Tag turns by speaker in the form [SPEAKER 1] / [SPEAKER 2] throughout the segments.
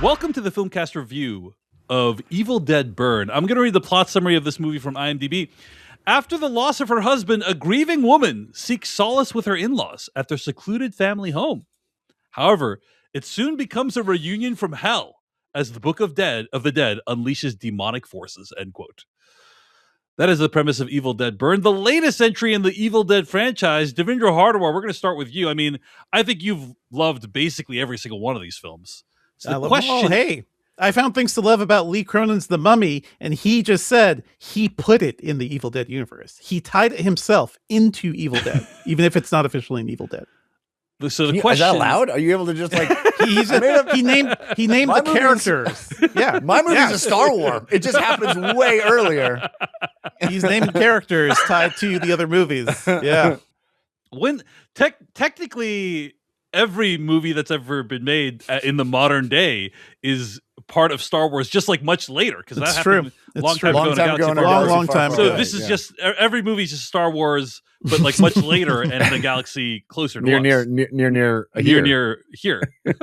[SPEAKER 1] Welcome to the Filmcast review of Evil Dead Burn. I'm going to read the plot summary of this movie from IMDb. After the loss of her husband, a grieving woman seeks solace with her in-laws at their secluded family home. However, it soon becomes a reunion from hell as the Book of the Dead unleashes demonic forces, end quote. That is the premise of Evil Dead Burn, the latest entry in the Evil Dead franchise. Devindra Hardawar, we're going to start with you. I mean, I think you've loved basically every single one of these films. So the question,
[SPEAKER 2] hey, I found things to love about Lee Cronin's The Mummy, and he just said he put it in the Evil Dead universe. He tied it himself into Evil Dead, even if it's not officially an Evil Dead.
[SPEAKER 1] So the question,
[SPEAKER 3] is that allowed? Are you able to just like
[SPEAKER 2] he named the characters? Yeah,
[SPEAKER 3] my movie's a Star Wars. It just happens way earlier.
[SPEAKER 2] He's named characters tied to the other movies. Yeah,
[SPEAKER 1] when technically every movie that's ever been made in the modern day is part of Star Wars, just like much later, because that happened a long time ago.
[SPEAKER 2] Long time ago.
[SPEAKER 1] So this is just every movie is just Star Wars, but like much later and in a galaxy closer to
[SPEAKER 3] near here,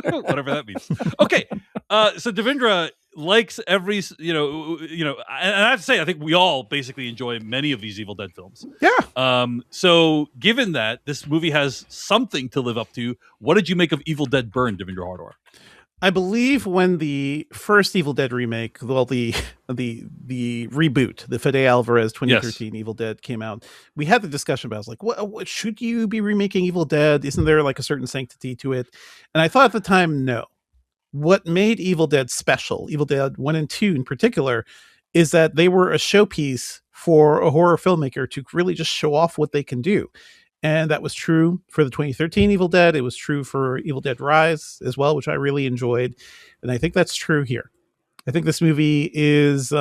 [SPEAKER 1] whatever that means. Okay, so Devindra likes every and I have to say I think we all basically enjoy many of these Evil Dead films.
[SPEAKER 2] Yeah.
[SPEAKER 1] So given that this movie has something to live up to, what did you make of Evil Dead Burn, Devindra Hardawar?
[SPEAKER 2] I believe when the first Evil Dead remake, well, the reboot, the Fede Alvarez 2013 Evil Dead came out, we had the discussion about, I was like, what should you be remaking Evil Dead? Isn't there like a certain sanctity to it? And I thought at the time, no. What made Evil Dead special, Evil Dead 1 and 2 in particular, is that they were a showpiece for a horror filmmaker to really just show off what they can do. And that was true for the 2013 Evil Dead. It was true for Evil Dead Rise as well, which I really enjoyed. And I think that's true here. I think this movie is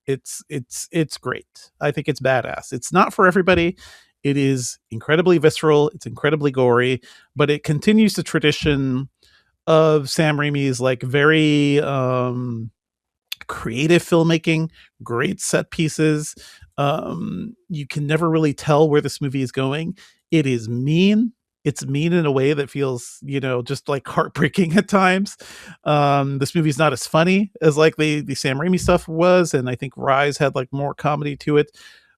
[SPEAKER 2] it's great. I think it's badass. It's not for everybody. It is incredibly visceral. It's incredibly gory, but it continues the tradition of Sam Raimi's like very creative filmmaking, great set pieces. You can never really tell where this movie is going. It is mean. It's mean in a way that feels, just like heartbreaking at times. This movie's not as funny as like the Sam Raimi stuff was, and I think Rise had like more comedy to it.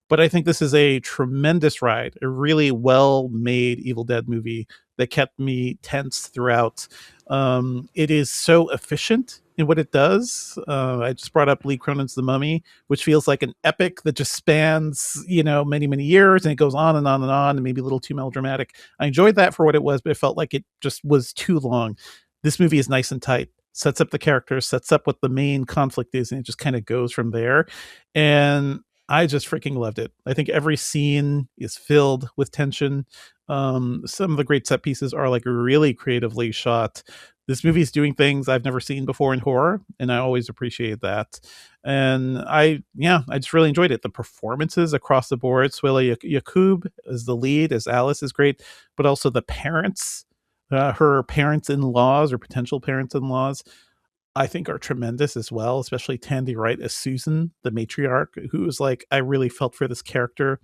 [SPEAKER 2] But I think this is a tremendous ride, a really well-made Evil Dead movie that kept me tense throughout. It is so efficient in what it does. I just brought up Lee Cronin's The Mummy, which feels like an epic that just spans, many, many years, and it goes on and on and on, and maybe a little too melodramatic. I enjoyed that for what it was, but it felt like it just was too long. This movie is nice and tight, sets up the characters, sets up what the main conflict is, and it just kind of goes from there. And I just freaking loved it. I think every scene is filled with tension. Some of the great set pieces are like really creatively shot. This movie is doing things I've never seen before in horror, and I always appreciate that. And I just really enjoyed it. The performances across the board. Suela Yakub as the lead, as Alice, is great, but also the parents, her parents-in-laws or potential parents-in-laws, I think are tremendous as well, especially Tandy Wright as Susan, the matriarch, who was like, I really felt for this character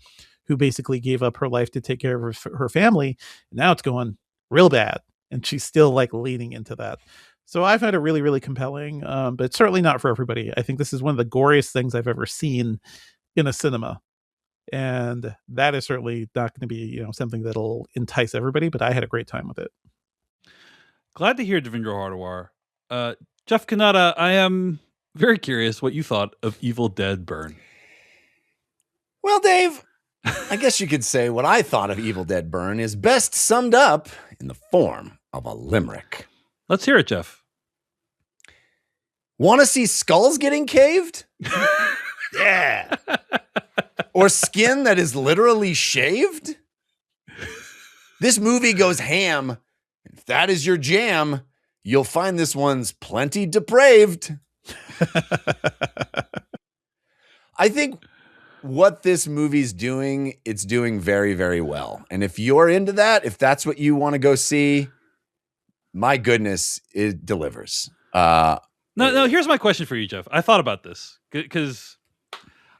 [SPEAKER 2] who basically gave up her life to take care of her family. Now it's going real bad, and she's still like leaning into that. So I find it really, really compelling, but certainly not for everybody. I think this is one of the goriest things I've ever seen in a cinema. And that is certainly not going to be, something that'll entice everybody, but I had a great time with it.
[SPEAKER 1] Glad to hear, Devindra Hardawar. Jeff Kanata, I am very curious what you thought of Evil Dead Burn.
[SPEAKER 3] Well, Dave, I guess you could say what I thought of Evil Dead Burn is best summed up in the form of a limerick.
[SPEAKER 1] Let's hear it, Jeff.
[SPEAKER 3] Want to see skulls getting caved? Yeah. Or skin that is literally shaved? This movie goes ham. If that is your jam, you'll find this one's plenty depraved. I think what this movie's doing, it's doing very, very well. And if you're into that, if that's what you want to go see, my goodness, it delivers.
[SPEAKER 1] No, here's my question for you, Jeff. I thought about this because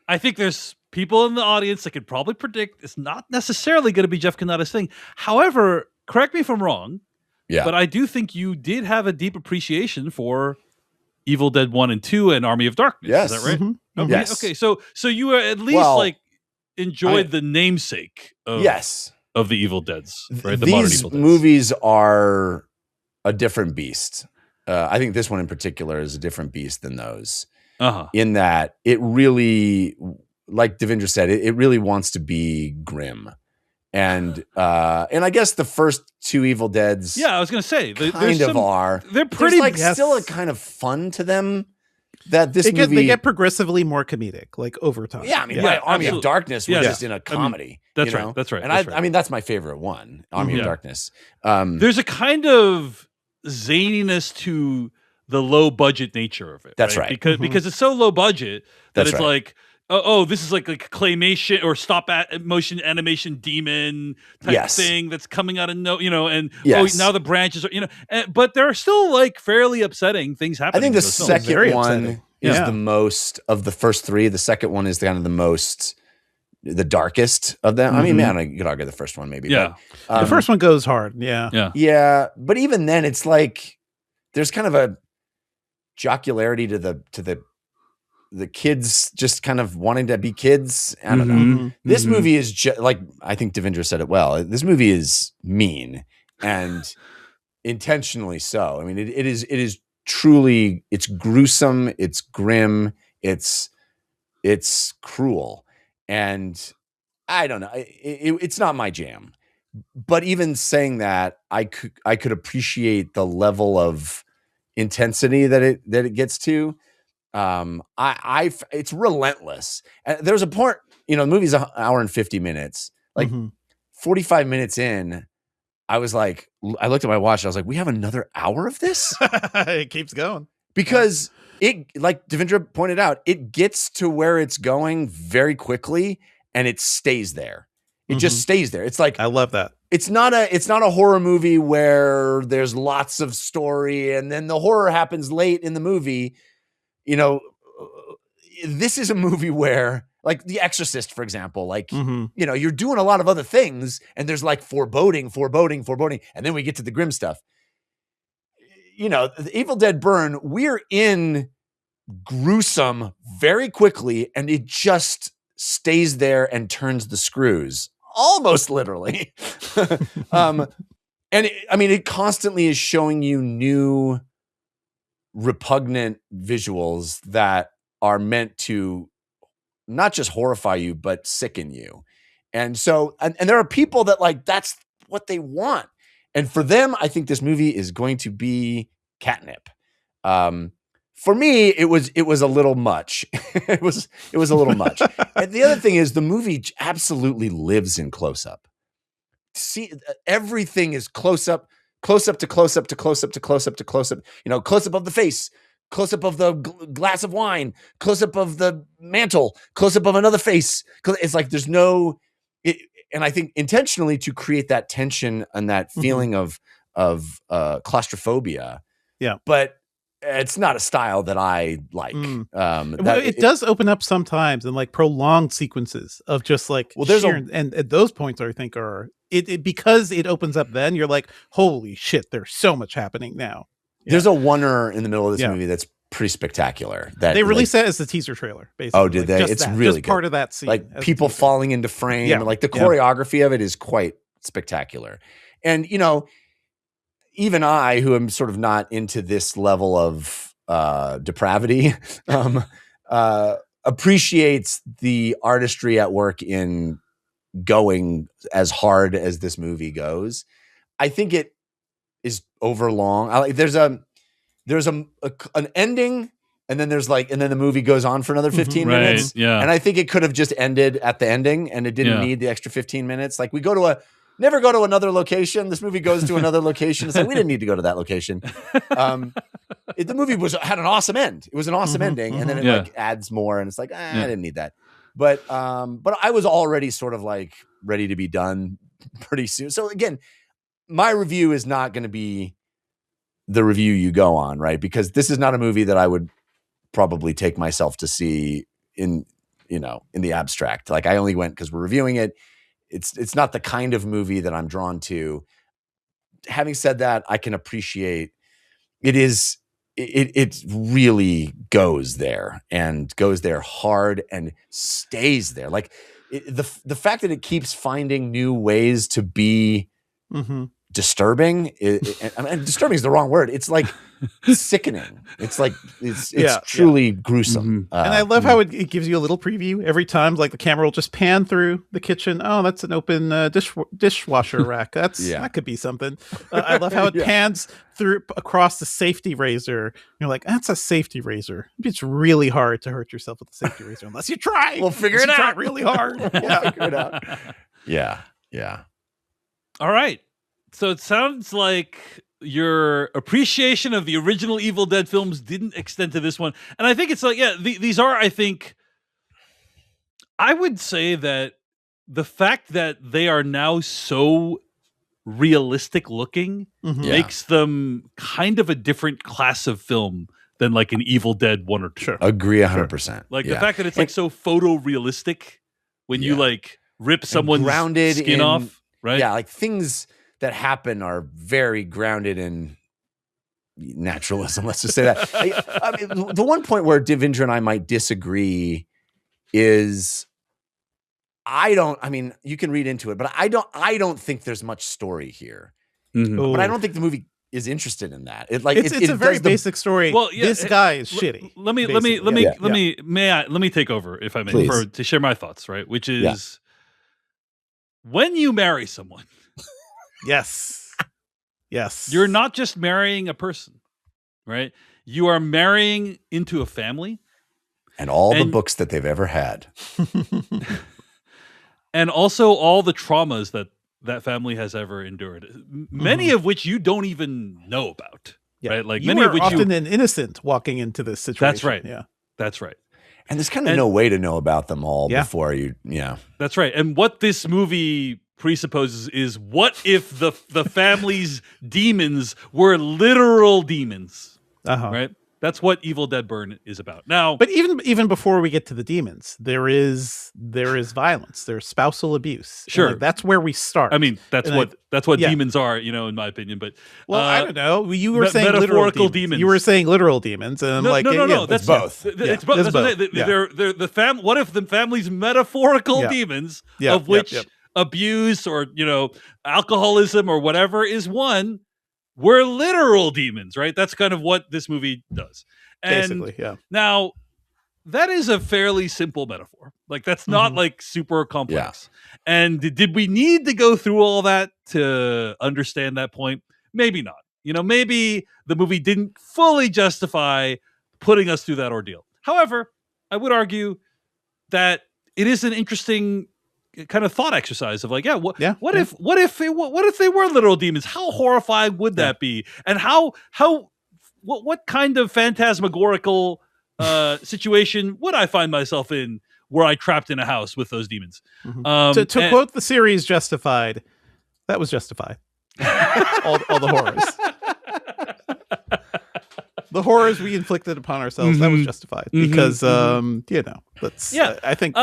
[SPEAKER 1] I think there's people in the audience that could probably predict it's not necessarily going to be Jeff Kanata's thing. However, correct me if I'm wrong,
[SPEAKER 3] Yeah.
[SPEAKER 1] But I do think you did have a deep appreciation for Evil Dead 1 and 2 and Army of Darkness.
[SPEAKER 3] Yes.
[SPEAKER 1] Is that right?
[SPEAKER 2] Mhm.
[SPEAKER 1] Okay.
[SPEAKER 3] Yes.
[SPEAKER 1] Okay. So you at least
[SPEAKER 3] Well,
[SPEAKER 1] like enjoyed the namesake of
[SPEAKER 3] yes.
[SPEAKER 1] of the Evil Deads, right? The modern
[SPEAKER 3] These
[SPEAKER 1] Evil Deads.
[SPEAKER 3] movies are a different beast. I think this one in particular is a different beast than those. In that it really, like Devindra said, it really wants to be grim. And I guess the first two Evil Deads,
[SPEAKER 1] Yeah, I was gonna say
[SPEAKER 3] kind of are.
[SPEAKER 1] They're pretty
[SPEAKER 3] There's like still a kind of fun to them that this movie
[SPEAKER 2] they get progressively more comedic, like over time.
[SPEAKER 3] Yeah, I mean,
[SPEAKER 1] Yeah,
[SPEAKER 3] Army of
[SPEAKER 1] absolutely.
[SPEAKER 3] Darkness was
[SPEAKER 1] Yeah.
[SPEAKER 3] just in a comedy.
[SPEAKER 1] That's
[SPEAKER 3] you
[SPEAKER 1] right.
[SPEAKER 3] know?
[SPEAKER 1] That's right.
[SPEAKER 3] And
[SPEAKER 1] That's right.
[SPEAKER 3] I mean, that's my favorite one, Army
[SPEAKER 1] Yeah.
[SPEAKER 3] of Darkness.
[SPEAKER 1] There's a kind of zaniness to the low budget nature of it.
[SPEAKER 3] That's right.
[SPEAKER 1] Because it's so low budget that
[SPEAKER 3] That's
[SPEAKER 1] it's
[SPEAKER 3] right.
[SPEAKER 1] like, oh, this is like claymation or stop motion animation demon type
[SPEAKER 3] Yes.
[SPEAKER 1] thing that's coming out of and
[SPEAKER 3] Yes.
[SPEAKER 1] now the branches are but there are still like fairly upsetting things
[SPEAKER 3] I
[SPEAKER 1] happening.
[SPEAKER 3] think the
[SPEAKER 1] in those films.
[SPEAKER 3] second
[SPEAKER 2] Very
[SPEAKER 3] one
[SPEAKER 2] upsetting.
[SPEAKER 3] is
[SPEAKER 2] Yeah.
[SPEAKER 3] the most of the first three. The second one is kind of the darkest of them. I mean, man, I could argue the first one maybe.
[SPEAKER 1] Yeah.
[SPEAKER 3] But,
[SPEAKER 2] The first one goes hard. Yeah.
[SPEAKER 1] Yeah.
[SPEAKER 3] yeah, but even then, it's like there's kind of a jocularity to the kids just kind of wanting to be kids. I don't know.
[SPEAKER 2] Mhm.
[SPEAKER 3] This movie is just like, I think Devindra said it well. This movie is mean and intentionally so. I mean, it is truly, it's gruesome, it's grim, it's cruel, and I don't know. It's not my jam. But even saying that, I could appreciate the level of intensity that it gets to. It's relentless. And there's a point, the movie's an hour and 50 minutes. Like 45 minutes in, I was like, I looked at my watch. And I was like, we have another hour of this
[SPEAKER 2] It keeps going.
[SPEAKER 3] because it, like Devindra pointed out, it gets to where it's going very quickly and it stays there. It just stays there. It's like,
[SPEAKER 2] I love that.
[SPEAKER 3] it's not a horror movie where there's lots of story and then the horror happens late in the movie. This is a movie where, like The Exorcist, for example, like, you're doing a lot of other things and there's like foreboding. And then we get to the grim stuff. The Evil Dead Burn, we're in gruesome very quickly and it just stays there and turns the screws. Almost literally. It constantly is showing you new repugnant visuals that are meant to not just horrify you, but sicken you. And so, and there are people that like, that's what they want. And for them, I think this movie is going to be catnip. For me, it was a little much. it was a little much. And the other thing is the movie absolutely lives in close up. See, everything is close up to close up to close up to close up to close up. Close up of the face, close up of the glass of wine, close up of the mantle, close up of another face. It's like there's no, and I think intentionally to create that tension and that feeling of claustrophobia.
[SPEAKER 2] Yeah,
[SPEAKER 3] but it's not a style that I like.
[SPEAKER 2] It does open up sometimes in like prolonged sequences of just like and at those points I think are it because it opens up. Then you're like, holy shit, there's so much happening now. Yeah.
[SPEAKER 3] There's a oneer in the middle of this movie that's pretty spectacular. That
[SPEAKER 2] they released that as the teaser trailer. Basically,
[SPEAKER 3] oh, did they? It's really good.
[SPEAKER 2] Part of that scene,
[SPEAKER 3] like people falling into frame. And like the choreography of it is quite spectacular. And even I, who am sort of not into this level of depravity, appreciates the artistry at work in going as hard as this movie goes. I think it is overlong. There's an ending, and then the movie goes on for another 15 minutes.
[SPEAKER 1] Yeah,
[SPEAKER 3] and I think it could have just ended at the ending, and it didn't need the extra 15 minutes. Like we never go to another location. This movie goes to another location. It's like we didn't need to go to that location. The movie had an awesome end. It was an awesome ending, and then it like adds more, and it's like I didn't need that. But I was already sort of like ready to be done pretty soon. So again, my review is not going to be the review you go on, right? Because this is not a movie that I would probably take myself to see in the abstract. Like I only went because we're reviewing it. It's not the kind of movie that I'm drawn to. having said that, I can appreciate it really goes there and goes there hard and stays there. Like the fact that it keeps finding new ways to be disturbing. I mean, disturbing is the wrong word. It's like sickening. It's like it's truly gruesome.
[SPEAKER 2] And I love how it gives you a little preview every time. Like the camera will just pan through the kitchen. Oh, that's an open dishwasher rack. That could be something. I love how it pans through across the safety razor. You're like, that's a safety razor. It's really hard to hurt yourself with a safety razor unless you try.
[SPEAKER 3] We'll figure it out.
[SPEAKER 2] Try really hard.
[SPEAKER 3] Figure it out. Yeah.
[SPEAKER 1] All right. So it sounds like your appreciation of the original Evil Dead films didn't extend to this one. And I think it's like, these are, I think, I would say that the fact that they are now so realistic looking makes them kind of a different class of film than like an Evil Dead 1 or 2.
[SPEAKER 2] Sure.
[SPEAKER 3] Agree 100%.
[SPEAKER 1] Like the fact that it's like so photorealistic when you like rip someone's skin off, right?
[SPEAKER 3] Yeah, like things that happen are very grounded in naturalism. Let's just say that. I mean, the one point where Devindra and I might disagree is you can read into it, but I don't think there's much story here. But I don't think the movie is interested in that.
[SPEAKER 2] It's a very basic story. Well, this guy is shitty.
[SPEAKER 1] Let me take over, if I may, to share my thoughts, right? Which is when you marry someone.
[SPEAKER 2] Yes.
[SPEAKER 1] You're not just marrying a person, right? You are marrying into a family.
[SPEAKER 3] And all the books that they've ever had.
[SPEAKER 1] And also all the traumas that family has ever endured. Many of which you don't even know about, right? Like
[SPEAKER 2] many of which often an innocent walking into this situation.
[SPEAKER 1] That's right.
[SPEAKER 2] Yeah.
[SPEAKER 1] That's right.
[SPEAKER 3] And there's kind of no way to know about them all before you,
[SPEAKER 1] That's right. And what this movie presupposes is, what if the family's demons were literal demons, right? That's what Evil Dead Burn is about. Now,
[SPEAKER 2] but even before we get to the demons, there is violence. There's spousal abuse.
[SPEAKER 1] Sure,
[SPEAKER 2] like, that's where we start.
[SPEAKER 1] I mean, that's what demons are, in my opinion. But
[SPEAKER 2] I don't know. You were saying metaphorical demons. You were saying literal demons, and I'm
[SPEAKER 1] no.
[SPEAKER 3] That's both.
[SPEAKER 1] It's both. That's both. They're the What if the family's metaphorical demons, of which abuse or alcoholism or whatever is one? We're literal demons, right? That's kind of what this movie does. And
[SPEAKER 2] basically, yeah.
[SPEAKER 1] Now, that is a fairly simple metaphor. Like, that's not like super complex. Yeah. And did we need to go through all that to understand that point? Maybe not. Maybe the movie didn't fully justify putting us through that ordeal. However, I would argue that it is an interesting kind of thought exercise of like, what if they were literal demons? How horrifying would that be? And what kind of phantasmagorical situation would I find myself in were I trapped in a house with those demons?
[SPEAKER 2] To quote the series Justified, that was justified. all the horrors. The horrors we inflicted upon ourselves, that was justified. Because that's I think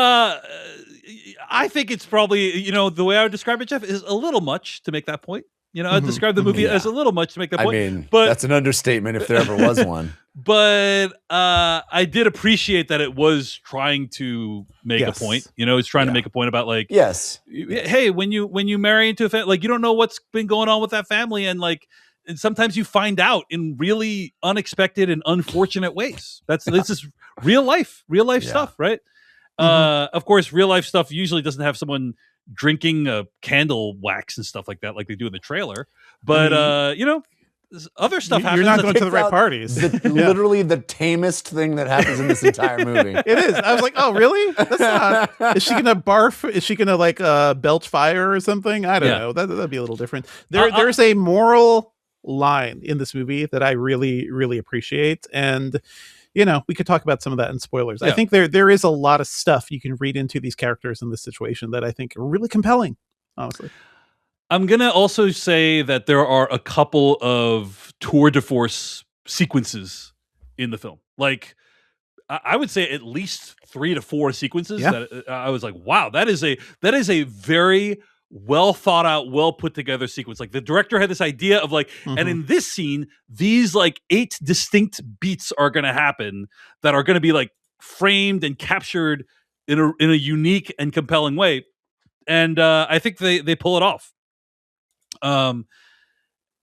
[SPEAKER 1] I think it's probably, the way I would describe it, Jeff, is a little much to make that point. I'd describe the movie as a little much to make that point.
[SPEAKER 3] I mean, but that's an understatement if there ever was one.
[SPEAKER 1] But I did appreciate that it was trying to make a point. It's trying to make a point about like, hey, when you marry into a family, like, you don't know what's been going on with that family, and like, and sometimes you find out in really unexpected and unfortunate ways. This is real life stuff, right? Of course, real life stuff usually doesn't have someone drinking candle wax and stuff like that, like they do in the trailer. But other stuff happens.
[SPEAKER 2] You're not going to the right parties.
[SPEAKER 3] Literally the tamest thing that happens in this entire movie.
[SPEAKER 2] It is. I was like, oh, really? That's not. Is she gonna barf? Is she gonna like belch fire or something? I don't know. That'd be a little different. There's a moral line in this movie that I really, really appreciate, and we could talk about some of that in spoilers. I think there is a lot of stuff you can read into these characters in this situation that I think are really compelling, honestly.
[SPEAKER 1] I'm going to also say that there are a couple of tour de force sequences in the film. Like, I would say at least 3 to 4 sequences that I was like, wow, that is a very well thought out, well put together sequence. Like the director had this idea of like, and in this scene, these like 8 distinct beats are going to happen that are going to be like framed and captured in a unique and compelling way. And I think they pull it off.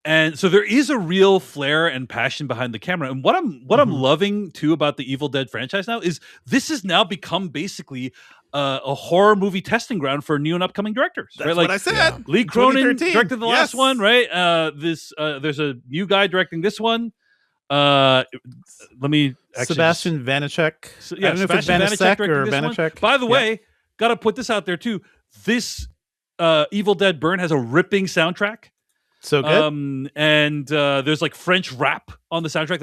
[SPEAKER 1] And so there is a real flair and passion behind the camera. And what I'm loving too about the Evil Dead franchise now is this has now become basically a horror movie testing ground for new and upcoming directors.
[SPEAKER 2] That's
[SPEAKER 1] right?
[SPEAKER 2] what I said.
[SPEAKER 1] Lee Cronin directed the last one, right? There's a new guy directing this one. Let me
[SPEAKER 2] Sebastian Vanacek.
[SPEAKER 1] I don't know if it's
[SPEAKER 2] Vanacek or Vanacek.
[SPEAKER 1] By the way, got to put this out there too. This Evil Dead Burn has a ripping soundtrack.
[SPEAKER 2] So good.
[SPEAKER 1] And there's like French rap on the soundtrack.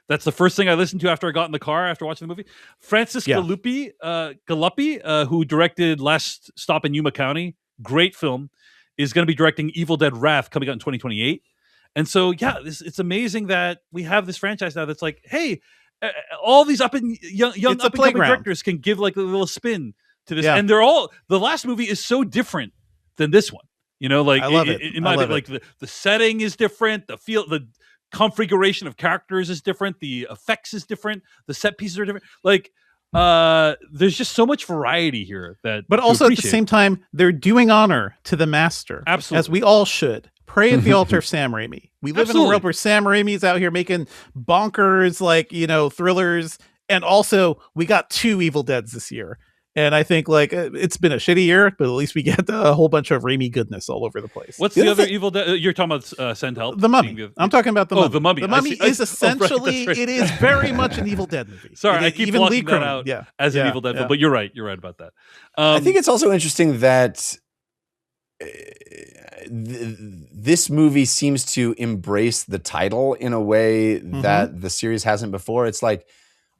[SPEAKER 1] That's the first thing I listened to after I got in the car after watching the movie. Francis Galuppi, who directed Last Stop in Yuma County, great film, is going to be directing Evil Dead Wrath coming out in 2028. And so, it's amazing that we have this franchise now that's like, hey, all these young up and coming directors can give like a little spin to this, and the last movie is so different than this one. You know, like
[SPEAKER 2] I love it.
[SPEAKER 1] In my opinion, like the setting is different, the configuration of characters is different, the effects is different, the set pieces are different. Like, there's just so much variety here but
[SPEAKER 2] also at the same time, they're doing honor to the master,
[SPEAKER 1] absolutely,
[SPEAKER 2] as we all should. Pray at the altar of Sam Raimi. We live in a world where Sam Raimi's out here making bonkers, like thrillers, and also we got 2 Evil Deads this year. And I think like it's been a shitty year, but at least we get a whole bunch of Raimi goodness all over the place.
[SPEAKER 1] What's the other Evil Dead? You're talking about Send Help?
[SPEAKER 2] The Mummy. I'm talking about the Mummy.
[SPEAKER 1] The Mummy.
[SPEAKER 2] The Mummy is essentially, it is very much an Evil Dead movie.
[SPEAKER 1] Sorry, I keep
[SPEAKER 2] even
[SPEAKER 1] blocking that out as an Evil Dead film, but you're right. You're right about that.
[SPEAKER 3] I think it's also interesting that this movie seems to embrace the title in a way that the series hasn't before. It's like,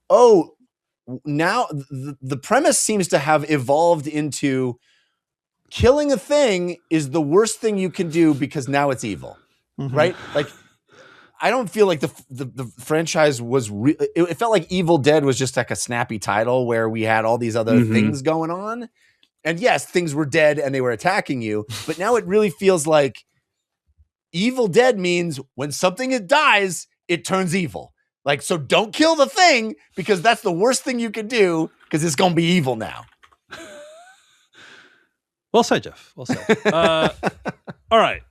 [SPEAKER 3] oh, now the premise seems to have evolved into killing a thing is the worst thing you can do because now it's evil, right? Like, I don't feel like the franchise was it felt like Evil Dead was just like a snappy title where we had all these other things going on. And yes, things were dead and they were attacking you, but now it really feels like Evil Dead means when something dies, it turns evil. Like, so don't kill the thing because that's the worst thing you can do because it's going to be evil now.
[SPEAKER 1] Well said, Jeff. Well said. All right.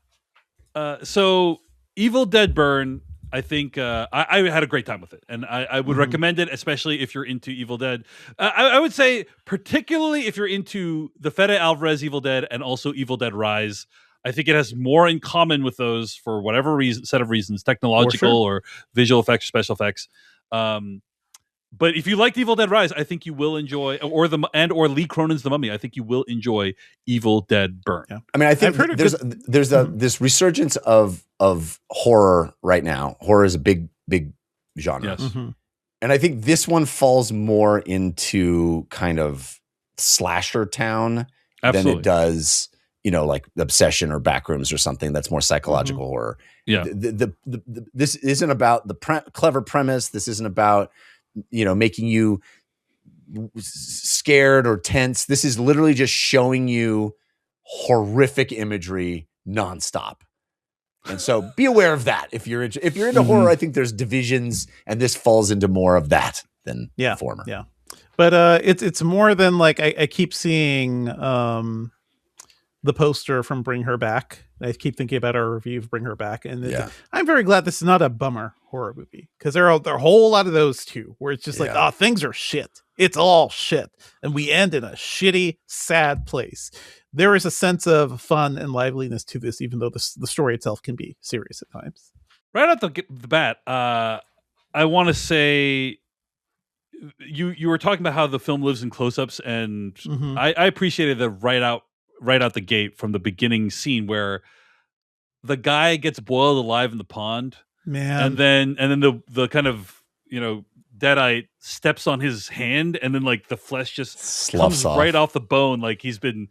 [SPEAKER 1] So Evil Dead Burn, I think I had a great time with it. And I would recommend it, especially if you're into Evil Dead. I would say particularly if you're into the Fede Alvarez Evil Dead and also Evil Dead Rise. I think it has more in common with those for whatever set of reasons, technological or visual effects, or special effects. But if you liked Evil Dead Rise, I think you will enjoy, or Lee Cronin's The Mummy. I think you will enjoy Evil Dead Burn. Yeah.
[SPEAKER 3] I mean, I think there's this resurgence of horror right now. Horror is a big genre,
[SPEAKER 1] yes.
[SPEAKER 3] And I think this one falls more into kind of slasher town than it does. Like Obsession or Backrooms or something that's more psychological horror.
[SPEAKER 1] Yeah.
[SPEAKER 3] This isn't about the clever premise. This isn't about, making you scared or tense. This is literally just showing you horrific imagery nonstop. And so be aware of that. If you're into horror, I think there's divisions, and this falls into more of that than former.
[SPEAKER 2] Yeah. But it's more than like I keep seeing the poster from Bring Her Back. I keep thinking about our review of Bring Her Back, and I'm very glad this is not a bummer horror movie, because there are a whole lot of those too, where it's just like, things are shit. It's all shit, and we end in a shitty, sad place. There is a sense of fun and liveliness to this, even though the story itself can be serious at times.
[SPEAKER 1] Right out the bat, I want to say you were talking about how the film lives in close-ups, and I appreciated the right out the gate from the beginning scene where the guy gets boiled alive in the pond, and then the kind of deadite steps on his hand, and then like the flesh just comes right off the bone, like he's been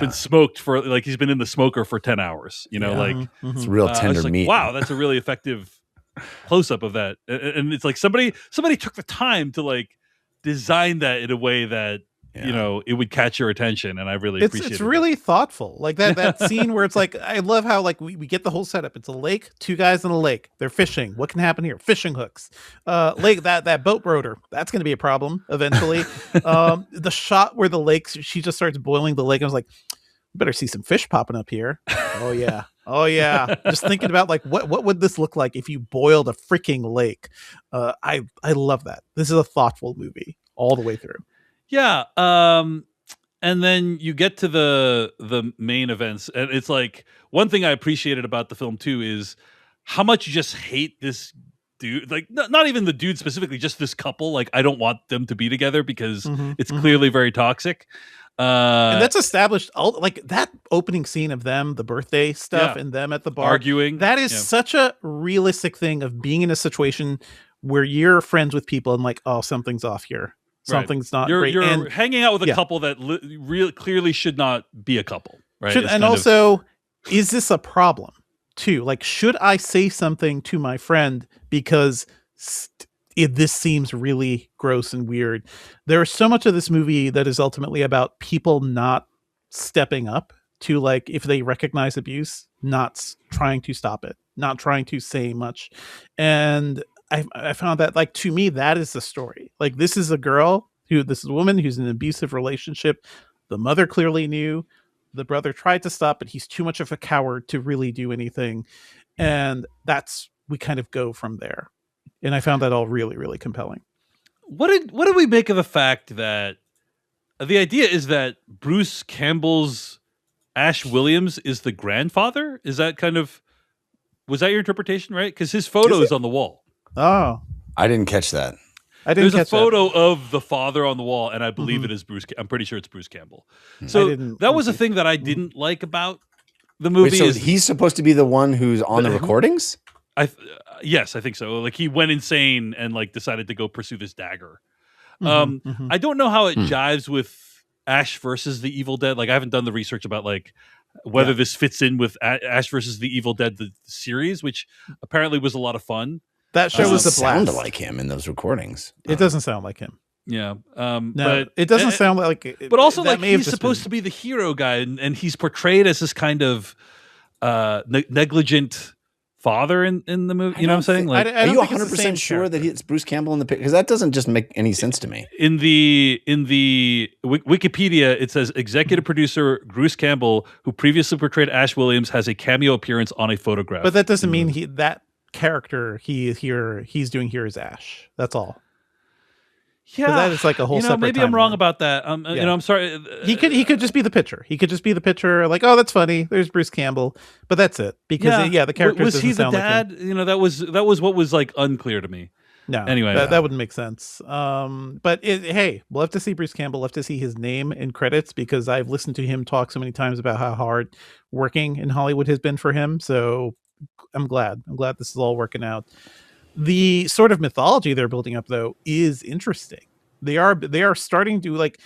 [SPEAKER 1] smoked for, like he's been in the smoker for 10 hours.
[SPEAKER 3] It's real tender meat.
[SPEAKER 1] Wow, that's a really effective close up of that, and it's like somebody took the time to like design that in a way that you know, it would catch your attention, and I really appreciate it.
[SPEAKER 2] It's really thoughtful. Like that scene where it's like, I love how like we get the whole setup. It's a lake, two guys in a lake. They're fishing. What can happen here? Fishing hooks. Lake that boat rotor. That's going to be a problem eventually. The shot where the lake, she just starts boiling the lake. I was like, better see some fish popping up here. Oh yeah. Oh yeah. Just thinking about like what would this look like if you boiled a freaking lake? I love that. This is a thoughtful movie all the way through.
[SPEAKER 1] Yeah. And then you get to the main events, and it's like, one thing I appreciated about the film too is how much you just hate this dude. Like not even the dude specifically, just this couple. Like I don't want them to be together because it's clearly very toxic.
[SPEAKER 2] And that's established. Like that opening scene of them, the birthday stuff, and them at the bar
[SPEAKER 1] arguing.
[SPEAKER 2] That is such a realistic thing of being in a situation where you're friends with people and like, oh, something's off here. Something's not great.
[SPEAKER 1] You're hanging out with a couple that really clearly should not be a couple, right?
[SPEAKER 2] And also, is this a problem too? Like, should I say something to my friend because this seems really gross and weird? There's so much of this movie that is ultimately about people not stepping up to, like, if they recognize abuse, not trying to stop it, not trying to say much. And I found that, like, to me, that is the story. Like, this is a woman who's in an abusive relationship. The mother clearly knew. The brother tried to stop, but he's too much of a coward to really do anything. And we kind of go from there. And I found that all really, really compelling.
[SPEAKER 1] What did we make of the fact that the idea is that Bruce Campbell's Ash Williams is the grandfather? Was that your interpretation, right? Because his photo is on the wall.
[SPEAKER 2] Oh,
[SPEAKER 3] I didn't catch that.
[SPEAKER 1] There's a photo of the father on the wall, and I believe it is Bruce. I'm pretty sure it's Bruce Campbell. So that was a thing that I didn't like about the movie.
[SPEAKER 3] Wait, so he's supposed to be the one who's on the recordings?
[SPEAKER 1] Yes, I think so. Like he went insane and like decided to go pursue this dagger. I don't know how it jives with Ash versus the Evil Dead. Like I haven't done the research about like whether this fits in with Ash versus the Evil Dead, the series, which apparently was a lot of fun.
[SPEAKER 2] That show was a blast.
[SPEAKER 3] Sounded like him in those recordings.
[SPEAKER 2] It doesn't sound like him.
[SPEAKER 1] Yeah.
[SPEAKER 2] No,
[SPEAKER 1] but
[SPEAKER 2] it doesn't sound like.
[SPEAKER 1] But also, like he's supposed to be the hero guy, and he's portrayed as this kind of negligent father in the movie. You know what I'm saying? Like,
[SPEAKER 3] are you 100% sure that it's Bruce Campbell in the picture? Because that doesn't just make any sense to me.
[SPEAKER 1] In the Wikipedia, it says executive producer Bruce Campbell, who previously portrayed Ash Williams, has a cameo appearance on a photograph.
[SPEAKER 2] But that doesn't mean that character he's doing here is Ash. That's all.
[SPEAKER 1] Yeah,
[SPEAKER 2] that is like a whole separate.
[SPEAKER 1] Maybe I'm wrong about that. You know, I'm sorry.
[SPEAKER 2] He could just be the pitcher. He could just be the pitcher. Like, oh, that's funny. There's Bruce Campbell, but that's it. Because the character
[SPEAKER 1] was he the dad?
[SPEAKER 2] Like him.
[SPEAKER 1] You know, that was what was like unclear to me.
[SPEAKER 2] No,
[SPEAKER 1] anyway,
[SPEAKER 2] that wouldn't make sense. But hey, we'll have to see Bruce Campbell. We'll have to see his name in credits because I've listened to him talk so many times about how hard working in Hollywood has been for him. So I'm glad this is all working out. The sort of mythology they're building up, though, is interesting. They are starting to, like,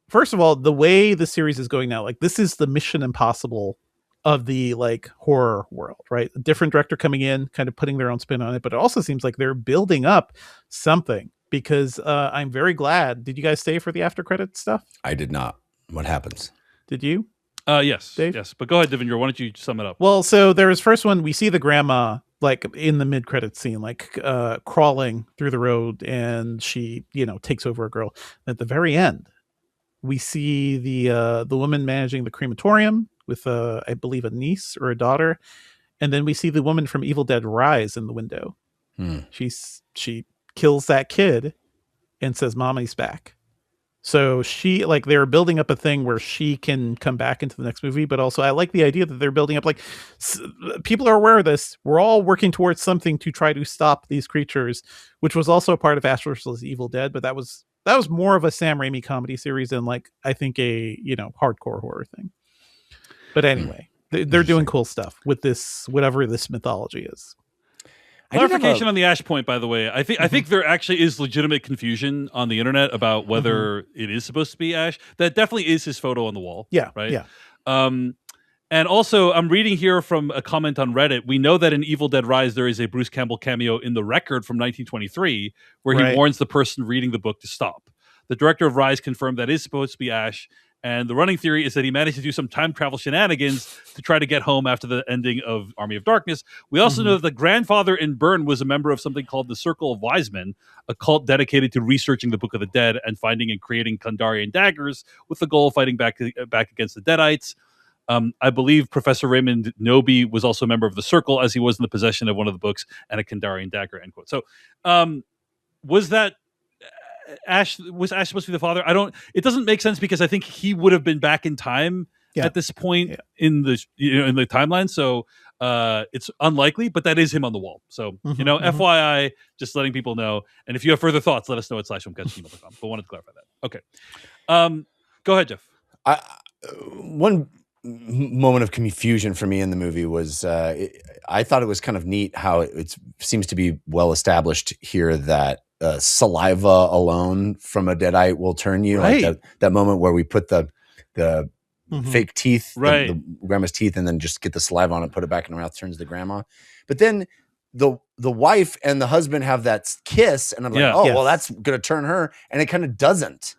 [SPEAKER 2] first of all, the way the series is going now, like, this is the Mission Impossible of the, like, horror world, right? A different director coming in, kind of putting their own spin on it, but it also seems like they're building up something because I'm very glad. Did you guys stay for the after credit stuff?
[SPEAKER 3] I did not. What happens?
[SPEAKER 2] Did you?
[SPEAKER 1] Yes,
[SPEAKER 2] Dave?
[SPEAKER 1] yes. But go ahead, Devindra. Why don't you sum it up?
[SPEAKER 2] Well, so there was first one. We see the grandma like in the mid-credit scene, like crawling through the road, and she, takes over a girl. At the very end, we see the woman managing the crematorium with I believe a niece or a daughter, and then we see the woman from Evil Dead Rise in the window. She kills that kid and says, "Mommy's back." So she, like, they're building up a thing where she can come back into the next movie, but also I like the idea that they're building up, like, people are aware of this. We're all working towards something to try to stop these creatures, which was also a part of Ash vs. Evil Dead, but that was more of a Sam Raimi comedy series than, like, I think a, hardcore horror thing. But anyway, they're doing cool stuff with this, whatever this mythology is.
[SPEAKER 1] Clarification on the Ash point, by the way. I think there actually is legitimate confusion on the internet about whether it is supposed to be Ash. That definitely is his photo on the wall.
[SPEAKER 2] Yeah.
[SPEAKER 1] Right.
[SPEAKER 2] Yeah.
[SPEAKER 1] And also, I'm reading here from a comment on Reddit. We know that in Evil Dead Rise, there is a Bruce Campbell cameo in the record from 1923 where he warns the person reading the book to stop. The director of Rise confirmed that is supposed to be Ash. And the running theory is that he managed to do some time travel shenanigans to try to get home after the ending of Army of Darkness. We also know that the grandfather in Byrne was a member of something called the Circle of Wise Men, a cult dedicated to researching the Book of the Dead and finding and creating Kandarian daggers with the goal of fighting back against the Deadites. I believe Professor Raymond Noby was also a member of the Circle, as he was in the possession of one of the books and a Kandarian dagger, end quote. So was that Ash? Was Ash supposed to be the father? It doesn't make sense because I think he would have been back in time at this point in the timeline. So it's unlikely, but that is him on the wall. So, FYI, just letting people know. And if you have further thoughts, let us know at /homecast@gmail.com. But wanted to clarify that. Okay. Go ahead, Jeff.
[SPEAKER 3] One moment of confusion for me in the movie was I thought it was kind of neat how it seems to be well established here that saliva alone from a deadite will turn you.
[SPEAKER 1] Right.
[SPEAKER 3] Like that moment where we put the fake teeth,
[SPEAKER 1] right,
[SPEAKER 3] the grandma's teeth, and then just get the saliva on it, put it back in her mouth, turns the grandma. But then the wife and the husband have that kiss, and I'm like, well, that's gonna turn her, and it kind of doesn't.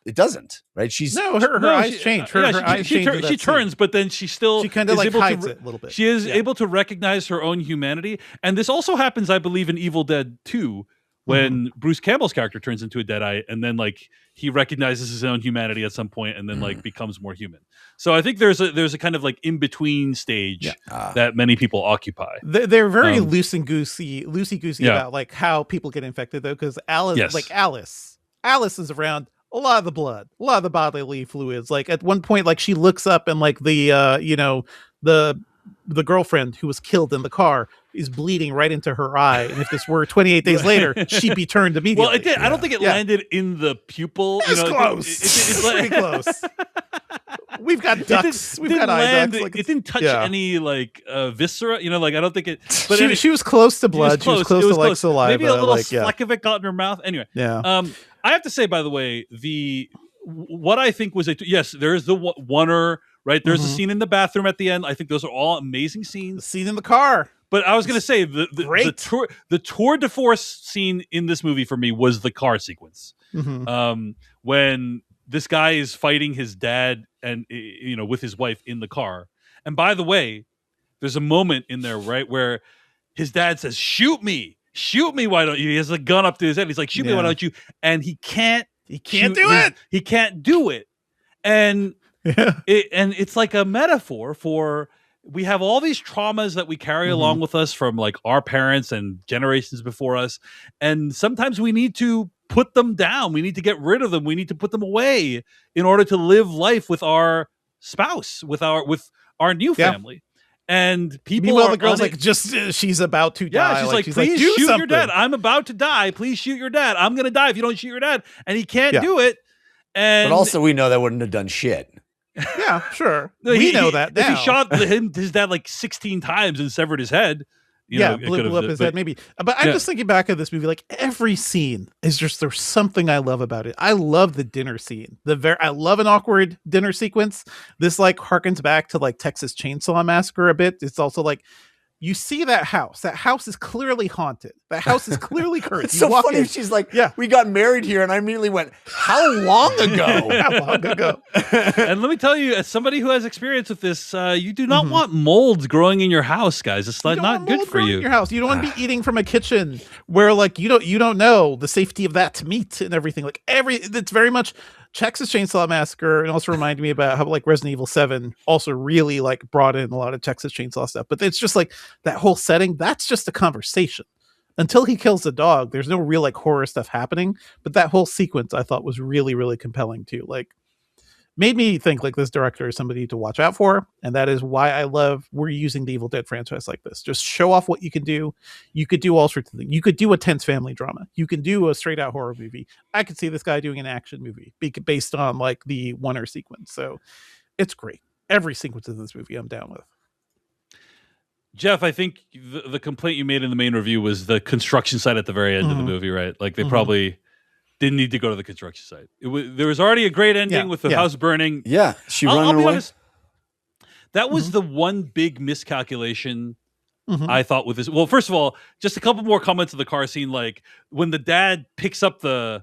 [SPEAKER 3] It doesn't, right?
[SPEAKER 2] Her eyes change. Her eyes change.
[SPEAKER 1] She turns, but then she kind of like
[SPEAKER 2] hides it a little bit.
[SPEAKER 1] She is able to recognize her own humanity, and this also happens, I believe, in Evil Dead 2, when Bruce Campbell's character turns into a Deadite, and then like he recognizes his own humanity at some point, and then like becomes more human. So I think there's a kind of like in between stage that many people occupy.
[SPEAKER 2] They're very loosey goosey about like how people get infected, though, because Alice is around a lot of the blood, a lot of the bodily fluids. Like at one point, like she looks up and like the girlfriend who was killed in the car is bleeding right into her eye. And if this were 28 days later, she'd be turned immediately.
[SPEAKER 1] Well, it did. I don't think it landed in the pupil.
[SPEAKER 2] It's close. It's pretty close. We've got ducts. We've got eye ducts.
[SPEAKER 1] Like, it didn't touch any like viscera. I don't think it. But
[SPEAKER 2] she was close to blood. She was close to like saliva.
[SPEAKER 1] Maybe a little fleck of it got in her mouth. Anyway.
[SPEAKER 2] Yeah.
[SPEAKER 1] I have to say, by the way, what I think was yes, there's the oneer, right? There's a scene in the bathroom at the end. I think those are all amazing scenes.
[SPEAKER 2] The scene in the car.
[SPEAKER 1] But I was going to say the tour de force scene in this movie for me was the car sequence. When this guy is fighting his dad and with his wife in the car. And by the way, there's a moment in there, right, where his dad says, "Shoot me, why don't you?" He has a gun up to his head. He's like, "Shoot me, why don't you?" And he can't do it. He can't do it. And it's like a metaphor for, we have all these traumas that we carry along with us from like our parents and generations before us. And sometimes we need to put them down. We need to get rid of them. We need to put them away in order to live life with our spouse, with our new family. And people
[SPEAKER 2] meanwhile, the girl's like, she's about to die.
[SPEAKER 1] Yeah, she's like, please shoot your dad. I'm about to die. Please shoot your dad. I'm going to die if you don't shoot your dad. And he can't do it. But
[SPEAKER 3] also we know that wouldn't have done shit.
[SPEAKER 2] Yeah, sure. We know that now.
[SPEAKER 1] If he shot his dad like 16 times and severed his head,
[SPEAKER 2] blew up his head maybe. But I'm just thinking back at this movie, like every scene is there's something I love about it. I love the dinner scene. I love an awkward dinner sequence. This like harkens back to like Texas Chainsaw Massacre a bit. It's also like, you see that house. That house is clearly haunted. That house is clearly cursed.
[SPEAKER 3] It's so funny. She's like, we got married here. And I immediately went, how long ago?
[SPEAKER 2] How long ago?
[SPEAKER 1] And let me tell you, as somebody who has experience with this, you do not want molds growing in your house, guys. It's not good for you.
[SPEAKER 2] In your house. You don't want to be eating from a kitchen where like you don't know the safety of that meat and everything. Like it's very much Texas Chainsaw Massacre, and also reminded me about how like Resident Evil 7 also really like brought in a lot of Texas Chainsaw stuff. But it's just like that whole setting, that's just a conversation. Until he kills the dog, there's no real like horror stuff happening. But that whole sequence I thought was really, really compelling too. Like made me think like this director is somebody to watch out for. And that is why I love we're using the Evil Dead franchise like this. Just show off what you can do. You could do all sorts of things. You could do a tense family drama. You can do a straight out horror movie. I could see this guy doing an action movie based on like the oneer sequence. So it's great. Every sequence in this movie I'm down with.
[SPEAKER 1] Jeff, I think the complaint you made in the main review was the construction site at the very end of the movie, right? Like they probably didn't need to go to the construction site. There was already a great ending with the house burning.
[SPEAKER 3] Yeah,
[SPEAKER 1] I'll be honest. That was the one big miscalculation I thought with this. Well, first of all, just a couple more comments of the car scene. Like when the dad picks up the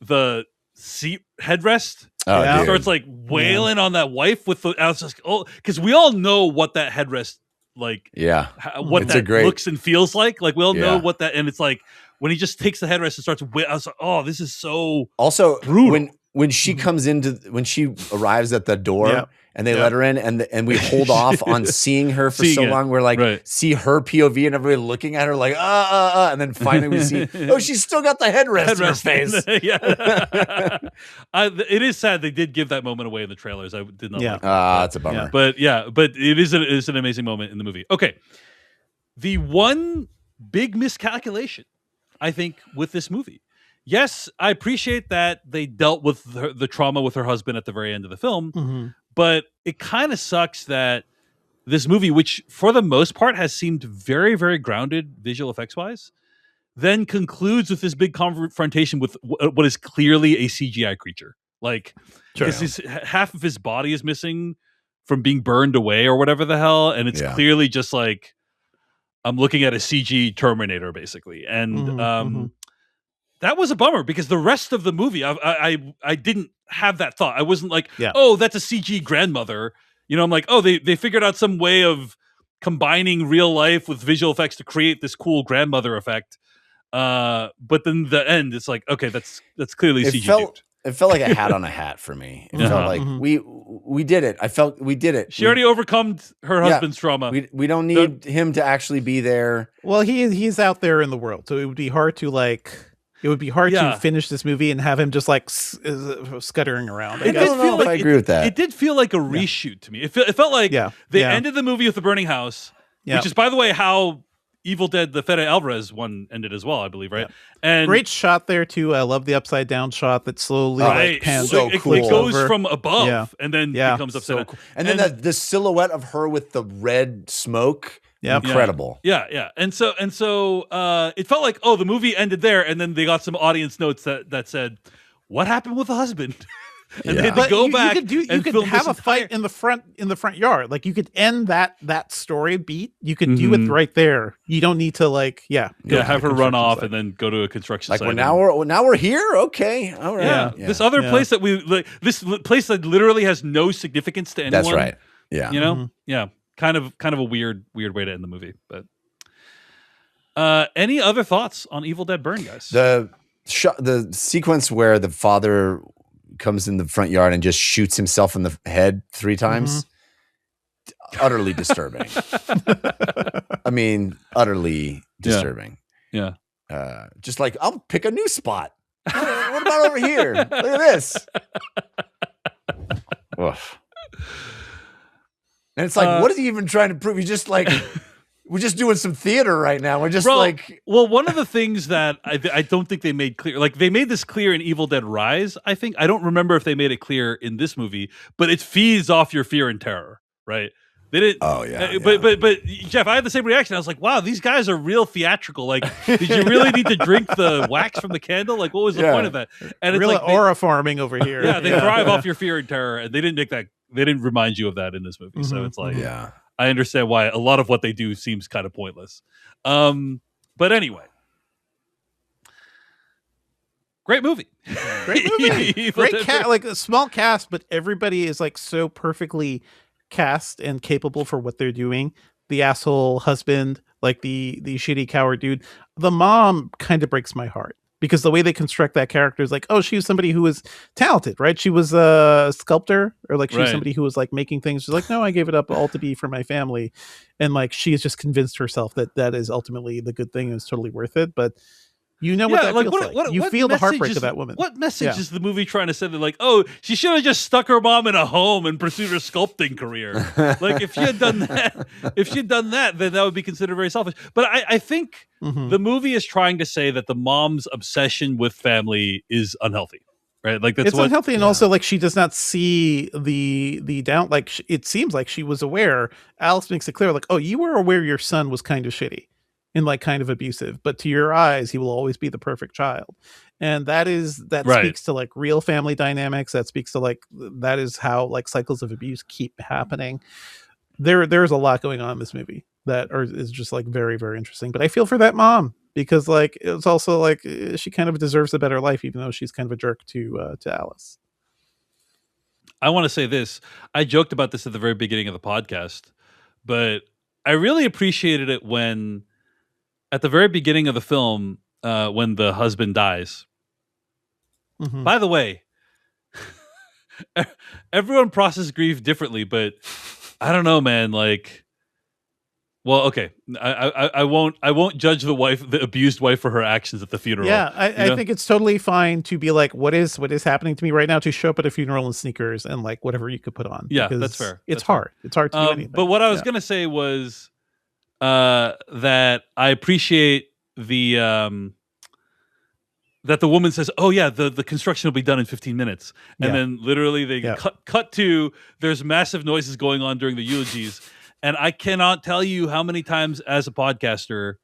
[SPEAKER 1] the seat headrest.
[SPEAKER 3] Oh,
[SPEAKER 2] Yeah.
[SPEAKER 1] He
[SPEAKER 3] dude.
[SPEAKER 1] starts like wailing on that wife with the. I was just because we all know what that headrest like.
[SPEAKER 3] Yeah.
[SPEAKER 1] What
[SPEAKER 3] It's
[SPEAKER 1] that
[SPEAKER 3] a great-
[SPEAKER 1] looks and feels like. Like we all know
[SPEAKER 3] Yeah.
[SPEAKER 1] what that, and it's like when he just takes the headrest and starts. I was like, oh, this is so
[SPEAKER 3] Also,
[SPEAKER 1] brutal.
[SPEAKER 3] when she comes when she arrives at the door
[SPEAKER 2] Yeah.
[SPEAKER 3] and they
[SPEAKER 2] Yeah.
[SPEAKER 3] let her in, and we hold off on seeing her for
[SPEAKER 1] Seeing
[SPEAKER 3] so
[SPEAKER 1] it.
[SPEAKER 3] long, we're like,
[SPEAKER 1] Right.
[SPEAKER 3] see her POV and everybody looking at her like, and then finally we see, oh, she's still got the headrest in her face.
[SPEAKER 1] Yeah, it is sad they did give that moment away in the trailers. I did not.
[SPEAKER 2] Yeah.
[SPEAKER 1] Like that.
[SPEAKER 3] That's a bummer.
[SPEAKER 1] But it is an amazing moment in the movie. Okay, the one big miscalculation I think with this movie. Yes, I appreciate that they dealt with the trauma with her husband at the very end of the film,
[SPEAKER 2] Mhm.
[SPEAKER 1] but it kind of sucks that this movie, which for the most part has seemed very, very grounded visual effects wise, then concludes with this big confrontation with what is clearly a CGI creature. Like,
[SPEAKER 2] Sure.
[SPEAKER 1] half of his body is missing from being burned away or whatever the hell, and it's
[SPEAKER 3] Yeah.
[SPEAKER 1] clearly just like I'm looking at a CG Terminator, basically, and
[SPEAKER 2] Mhm.
[SPEAKER 1] that was a bummer because the rest of the movie, I didn't have that thought. I wasn't like,
[SPEAKER 2] Yeah.
[SPEAKER 1] oh, that's a CG grandmother. You know, I'm like, oh, they figured out some way of combining real life with visual effects to create this cool grandmother effect. But then the end, it's like, okay, that's clearly
[SPEAKER 3] It
[SPEAKER 1] CG.
[SPEAKER 3] felt like a hat on a hat for me. It
[SPEAKER 1] Uh-huh.
[SPEAKER 3] felt like we did it. I felt we did it.
[SPEAKER 1] She already overcome her
[SPEAKER 3] Yeah.
[SPEAKER 1] husband's trauma.
[SPEAKER 3] We don't need him to actually be there.
[SPEAKER 2] Well, he's out there in the world, so it would be hard to
[SPEAKER 1] Yeah.
[SPEAKER 2] to finish this movie and have him just like scuttering around. I
[SPEAKER 3] I
[SPEAKER 2] guess.
[SPEAKER 3] don't know if I agree with that.
[SPEAKER 1] It did feel like a reshoot to me. It felt like
[SPEAKER 2] Yeah.
[SPEAKER 1] they
[SPEAKER 2] Yeah.
[SPEAKER 1] ended the movie with the burning house,
[SPEAKER 2] Yeah.
[SPEAKER 1] which is, by the way, how Evil Dead, the Fede Alvarez one ended as well, I believe, right? And
[SPEAKER 2] Great shot there too. I love the upside down shot that slowly
[SPEAKER 1] right,
[SPEAKER 2] like pans
[SPEAKER 3] so
[SPEAKER 1] it,
[SPEAKER 3] cool.
[SPEAKER 1] it goes
[SPEAKER 2] over.
[SPEAKER 1] from above
[SPEAKER 2] Yeah.
[SPEAKER 1] and then
[SPEAKER 2] Yeah.
[SPEAKER 1] becomes upside down.
[SPEAKER 3] And then the silhouette of her with the red smoke,
[SPEAKER 2] Yep.
[SPEAKER 3] incredible.
[SPEAKER 1] Yeah. And so it felt like, oh, the movie ended there, and then they got some audience notes that said, what happened with the husband? And they had to
[SPEAKER 2] But
[SPEAKER 1] go
[SPEAKER 2] you
[SPEAKER 1] back
[SPEAKER 2] could
[SPEAKER 1] and film
[SPEAKER 2] have
[SPEAKER 1] this
[SPEAKER 2] a fight
[SPEAKER 1] entire-
[SPEAKER 2] in the front yard. Like you could end that story beat. You could do it right there. You don't need to go
[SPEAKER 1] have
[SPEAKER 2] to
[SPEAKER 1] her
[SPEAKER 2] the
[SPEAKER 1] run
[SPEAKER 2] construction
[SPEAKER 1] off
[SPEAKER 2] site.
[SPEAKER 1] and then go to a construction
[SPEAKER 3] Like
[SPEAKER 1] site.
[SPEAKER 3] now we're here. Okay, all right.
[SPEAKER 1] Yeah. This other place that this place that literally has no significance to anyone.
[SPEAKER 3] That's right. Yeah.
[SPEAKER 1] You know?
[SPEAKER 2] Mhm.
[SPEAKER 1] Yeah. Kind of a weird way to end the movie. But any other thoughts on Evil Dead Burn, guys?
[SPEAKER 3] The sequence where the father comes in the front yard and just shoots himself in the head 3 times, utterly disturbing. I mean, utterly disturbing.
[SPEAKER 1] Yeah.
[SPEAKER 3] Just like, I'll pick a new spot. What about over here? Look at this. Oof. And it's like, what is he even trying to prove? He's just like, we're just doing some theater right now. We're just
[SPEAKER 1] well, one of the things that I don't think they made clear, like they made this clear in Evil Dead Rise, I think. I don't remember if they made it clear in this movie, but it feeds off your fear and terror, right? They didn't.
[SPEAKER 3] Oh, yeah.
[SPEAKER 1] But Jeff, I had the same reaction. I was like, wow, these guys are real theatrical. Like, did you really need to drink the wax from the candle? Like, what was the point of that? And
[SPEAKER 2] Real
[SPEAKER 1] it's like
[SPEAKER 2] aura farming over here.
[SPEAKER 1] yeah, they thrive off your fear and terror, and they didn't make that. They didn't remind you of that in this movie. So it's like,
[SPEAKER 3] yeah.
[SPEAKER 1] I understand why a lot of what they do seems kind of pointless. But anyway, great movie.
[SPEAKER 2] Great movie.
[SPEAKER 1] Evil
[SPEAKER 2] Great
[SPEAKER 1] Dead
[SPEAKER 2] cast, like a small cast, but everybody is like so perfectly cast and capable for what they're doing. The asshole husband, like the shitty coward dude. The mom kind of breaks my heart because the way they construct that character is like, oh, she was somebody who was talented, right? She was a sculptor, or like she was
[SPEAKER 1] Right.
[SPEAKER 2] somebody who was like making things. She's like, no, I gave it up all to be for my family, and like she has just convinced herself that is ultimately the good thing and is totally worth it. But you know what that feels like. You feel the heartbreak of that woman.
[SPEAKER 1] What message
[SPEAKER 2] Yeah.
[SPEAKER 1] is the movie trying to send? They're like, oh, she should have just stuck her mom in a home and pursued her sculpting career. Like, if she had done that, then that would be considered very selfish. But I think
[SPEAKER 2] Mhm.
[SPEAKER 1] the movie is trying to say that the mom's obsession with family is unhealthy, right? Like that's
[SPEAKER 2] It's
[SPEAKER 1] what.
[SPEAKER 2] unhealthy, and also like she does not see the down. Like it seems like she was aware. Alice makes it clear, like, oh, you were aware your son was kind of shitty and like kind of abusive, but to your eyes, he will always be the perfect child. And that
[SPEAKER 1] Right.
[SPEAKER 2] speaks to like real family dynamics. That speaks to like that is how like cycles of abuse keep happening. There's a lot going on in this movie that is just like very, very interesting. But I feel for that mom. because like it's also like she kind of deserves a better life, even though she's kind of a jerk to Alice.
[SPEAKER 1] I want to say this. I joked about this at the very beginning of the podcast, but I really appreciated it when, at the very beginning of the film, when the husband dies.
[SPEAKER 2] Mhm.
[SPEAKER 1] By the way, everyone processes grief differently, but I don't know, man. Like, well, okay, I won't judge the abused wife, for her actions at the funeral.
[SPEAKER 2] Yeah, I think it's totally fine to be like, what is happening to me right now? To show up at a funeral in sneakers and like whatever you could put on.
[SPEAKER 1] Yeah,
[SPEAKER 2] because
[SPEAKER 1] that's fair.
[SPEAKER 2] It's
[SPEAKER 1] That's
[SPEAKER 2] hard. It's hard to do anything.
[SPEAKER 1] But what I was gonna say was that I appreciate the that the woman says, "Oh yeah, the construction will be done in 15 minutes," and then literally they cut to there's massive noises going on during the eulogies, and I cannot tell you how many times as a podcaster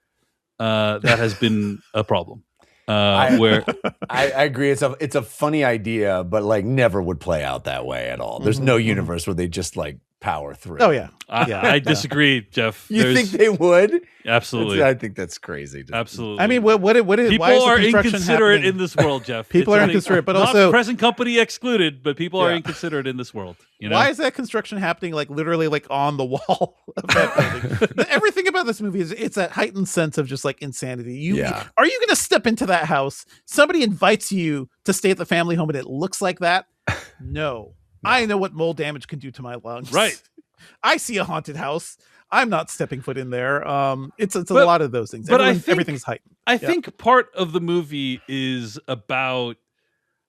[SPEAKER 1] that has been a problem. Where
[SPEAKER 3] I agree, it's a funny idea, but like never would play out that way at all. There's no universe where they just like power through.
[SPEAKER 2] Oh yeah,
[SPEAKER 1] I disagree, Jeff.
[SPEAKER 3] You think they would?
[SPEAKER 1] Absolutely.
[SPEAKER 3] I think that's crazy.
[SPEAKER 1] Absolutely.
[SPEAKER 2] I mean, what is
[SPEAKER 1] people
[SPEAKER 2] why is the
[SPEAKER 1] are
[SPEAKER 2] construction
[SPEAKER 1] inconsiderate
[SPEAKER 2] happening?
[SPEAKER 1] in this world, Jeff.
[SPEAKER 2] People are inconsiderate, but
[SPEAKER 1] not
[SPEAKER 2] also
[SPEAKER 1] present company excluded. But people are inconsiderate in this world. You know?
[SPEAKER 2] Why is that construction happening like literally like on the wall of that building? Everything about this movie is it's a heightened sense of just like insanity. Are you going to step into that house? Somebody invites you to stay at the family home, and it looks like that. No. I know what mold damage can do to my lungs.
[SPEAKER 1] Right.
[SPEAKER 2] I see a haunted house. I'm not stepping foot in there. It's a lot of those things.
[SPEAKER 1] But
[SPEAKER 2] everything's heightened.
[SPEAKER 1] I think part of the movie is about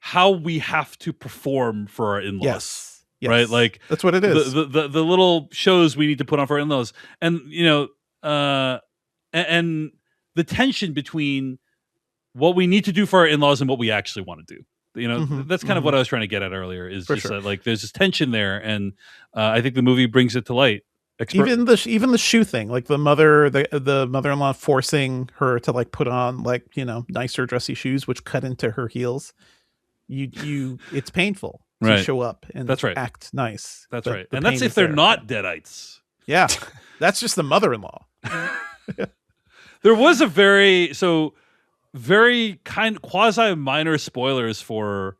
[SPEAKER 1] how we have to perform for our in-laws.
[SPEAKER 2] Yes.
[SPEAKER 1] Right? Like
[SPEAKER 2] that's what it is.
[SPEAKER 1] The little shows we need to put on for our in-laws. And you know, and the tension between what we need to do for our in-laws and what we actually want to do. You know, that's kind of what I was trying to get at earlier. Is
[SPEAKER 2] For
[SPEAKER 1] just
[SPEAKER 2] sure.
[SPEAKER 1] that, like there's this tension there, and I think the movie brings it to light.
[SPEAKER 2] Even the shoe thing, like the mother-in-law forcing her to like put on like, you know, nicer dressy shoes which cut into her heels. It's painful to show up and act nice.
[SPEAKER 1] That's
[SPEAKER 2] but
[SPEAKER 1] right,
[SPEAKER 2] the
[SPEAKER 1] and that's
[SPEAKER 2] pain
[SPEAKER 1] if
[SPEAKER 2] is
[SPEAKER 1] they're
[SPEAKER 2] there.
[SPEAKER 1] not deadites.
[SPEAKER 2] Yeah, that's just the mother-in-law.
[SPEAKER 1] There was a very kind quasi minor spoilers for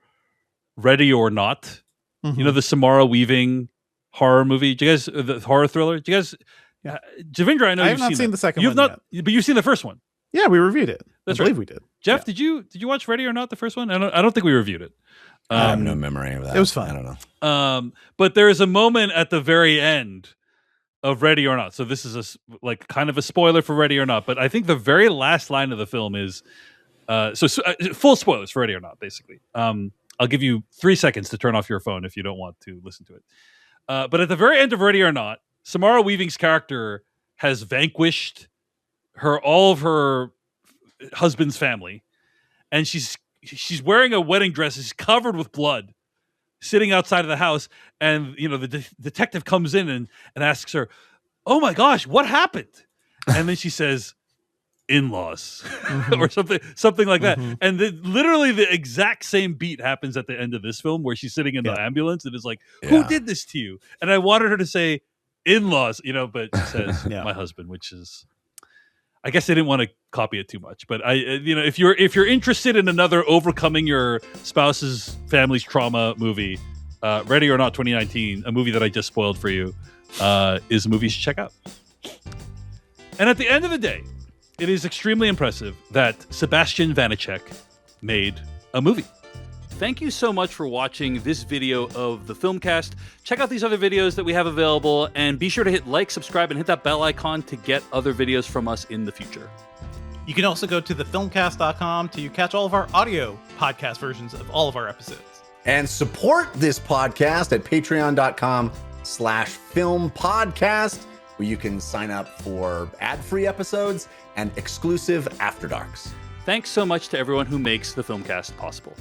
[SPEAKER 1] Ready or Not. You know, the Samara Weaving horror movie. Do you guys the horror thriller? Do you guys Devindra, I know
[SPEAKER 2] I
[SPEAKER 1] you've
[SPEAKER 2] have not seen the second
[SPEAKER 1] You've
[SPEAKER 2] one
[SPEAKER 1] not but you've seen the first one.
[SPEAKER 2] Yeah, we reviewed it.
[SPEAKER 1] That's
[SPEAKER 2] I believe
[SPEAKER 1] right.
[SPEAKER 2] we did.
[SPEAKER 1] Jeff, did you watch Ready or Not, the first one? I don't think we reviewed it.
[SPEAKER 3] I have no memory of that.
[SPEAKER 2] It was fun.
[SPEAKER 3] I don't know.
[SPEAKER 1] But there is a moment at the very end of Ready or Not. So this is like kind of a spoiler for Ready or Not, but I think the very last line of the film is full spoilers for Ready or Not, basically. I'll give you 3 seconds to turn off your phone if you don't want to listen to it. But at the very end of Ready or Not, Samara Weaving's character has vanquished all of her husband's family, and she's wearing a wedding dress. She's covered with blood, sitting outside of the house, and you know the detective comes in and asks her, "Oh my gosh, what happened?" And then she says, "In-laws," or something like that. And literally the exact same beat happens at the end of this film, where she's sitting in the ambulance and is like, "Who did this to you?" And I wanted her to say "in-laws," you know, but she says "my husband," which is, I guess they didn't want to copy it too much. But you know, if you're interested in another overcoming your spouse's family's trauma movie, Ready or Not 2019, a movie that I just spoiled for you, is a movie you should check out. And at the end of the day, it is extremely impressive that Sebastian Vanacek made a movie. Thank you so much for watching this video of the Filmcast. Check out these other videos that we have available, and be sure to hit like, subscribe, and hit that bell icon to get other videos from us in the future.
[SPEAKER 4] You can also go to thefilmcast.com to catch all of our audio podcast versions of all of our episodes.
[SPEAKER 3] And support this podcast at patreon.com/filmpodcast, where you can sign up for ad-free episodes and exclusive After Darks.
[SPEAKER 1] Thanks so much to everyone who makes the Filmcast possible.